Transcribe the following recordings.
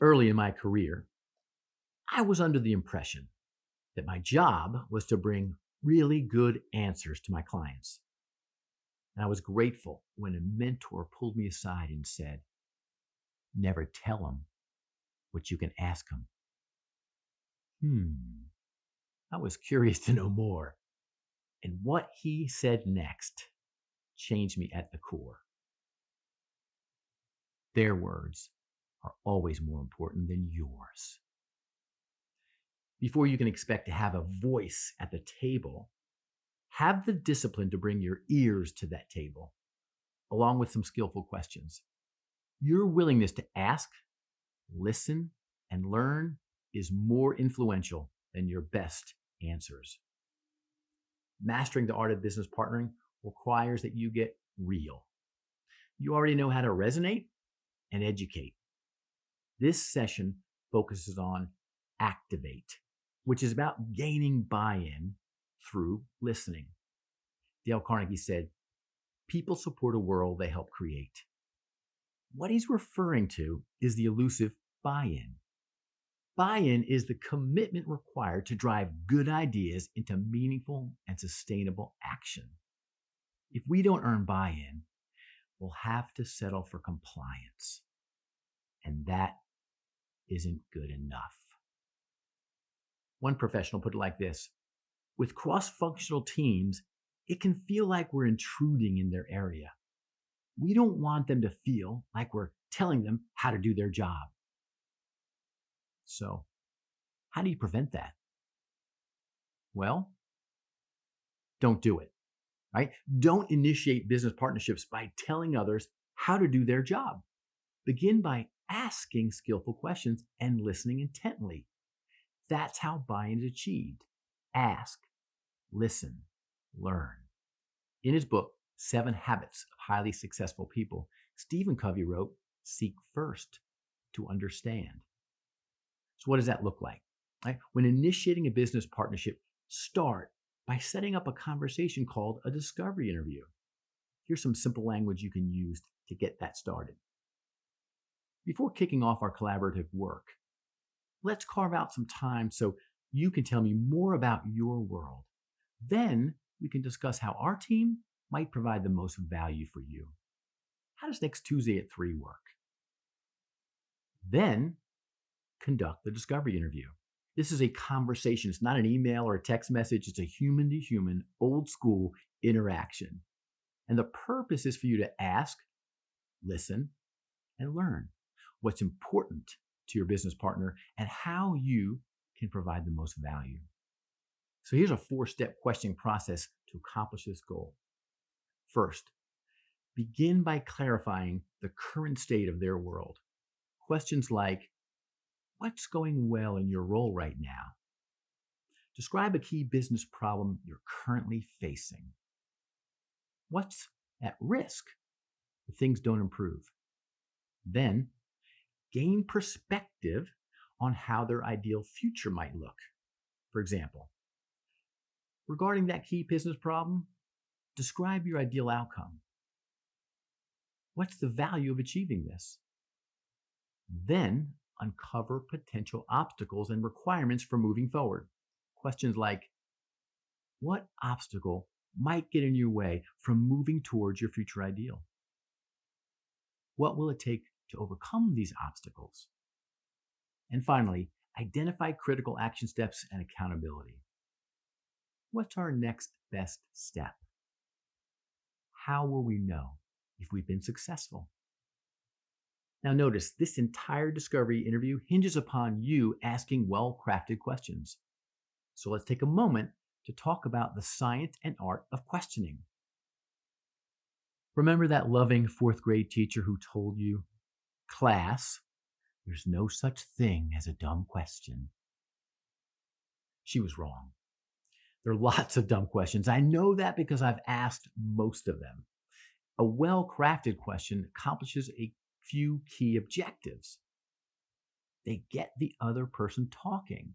Early in my career, I was under the impression that my job was to bring really good answers to my clients. And I was grateful when a mentor pulled me aside and said, never tell them what you can ask them. I was curious to know more. And what he said next changed me at the core. Their words are always more important than yours. Before you can expect to have a voice at the table, have the discipline to bring your ears to that table, along with some skillful questions. Your willingness to ask, listen, and learn is more influential than your best answers. Mastering the art of business partnering requires that you get real. You already know how to resonate and educate. This session focuses on activate, which is about gaining buy-in through listening. Dale Carnegie said, people support a world they help create. What he's referring to is the elusive buy-in. Buy-in is the commitment required to drive good ideas into meaningful and sustainable action. If we don't earn buy-in, we'll have to settle for compliance. And that isn't good enough. One professional put it like this: with cross-functional teams, it can feel like we're intruding in their area. We don't want them to feel like we're telling them how to do their job. So, how do you prevent that? Well, don't do it, right? Don't initiate business partnerships by telling others how to do their job. Begin by asking skillful questions and listening intently. That's how buy-in is achieved. Ask, listen, learn. In his book, 7 Habits of Highly Successful People, Stephen Covey wrote, seek first to understand. So what does that look like? Right? When initiating a business partnership, start by setting up a conversation called a discovery interview. Here's some simple language you can use to get that started. Before kicking off our collaborative work, let's carve out some time so you can tell me more about your world. Then we can discuss how our team might provide the most value for you. How does next Tuesday at 3 work? Then conduct the discovery interview. This is a conversation. It's not an email or a text message. It's a human-to-human, old-school interaction. And the purpose is for you to ask, listen, and learn what's important to your business partner and how you can provide the most value. So here's a 4-step questioning process to accomplish this goal. First, begin by clarifying the current state of their world. Questions like, what's going well in your role right now? Describe a key business problem you're currently facing. What's at risk if things don't improve? Then, gain perspective on how their ideal future might look. For example, regarding that key business problem, describe your ideal outcome. What's the value of achieving this? Then, uncover potential obstacles and requirements for moving forward. Questions like, what obstacle might get in your way from moving towards your future ideal? What will it take to overcome these obstacles? And finally, identify critical action steps and accountability. What's our next best step? How will we know if we've been successful? Now notice, this entire discovery interview hinges upon you asking well-crafted questions. So let's take a moment to talk about the science and art of questioning. Remember that loving 4th grade teacher who told you, class, there's no such thing as a dumb question? She was wrong. There are lots of dumb questions. I know that because I've asked most of them. A well-crafted question accomplishes a few key objectives. They get the other person talking,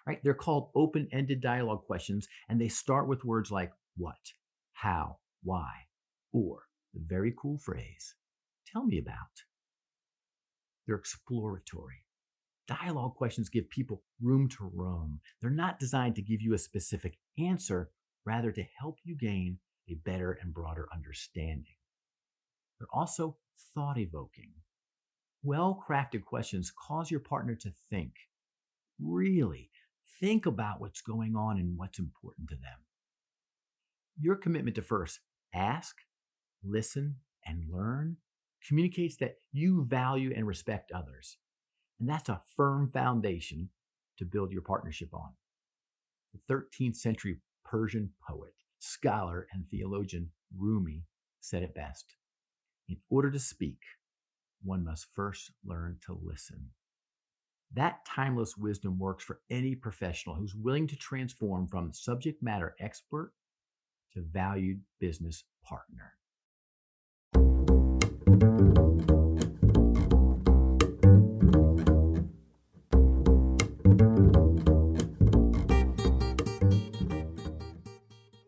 right? They're called open-ended dialogue questions, and they start with words like what, how, why, or the very cool phrase, tell me about. They're exploratory. Dialogue questions give people room to roam. They're not designed to give you a specific answer, rather, to help you gain a better and broader understanding. They're also thought evoking. Well crafted questions cause your partner to think, really think about what's going on and what's important to them. Your commitment to first ask, listen, and learn communicates that you value and respect others. And that's a firm foundation to build your partnership on. The 13th century Persian poet, scholar, and theologian Rumi said it best: in order to speak, one must first learn to listen. That timeless wisdom works for any professional who's willing to transform from subject matter expert to valued business partner.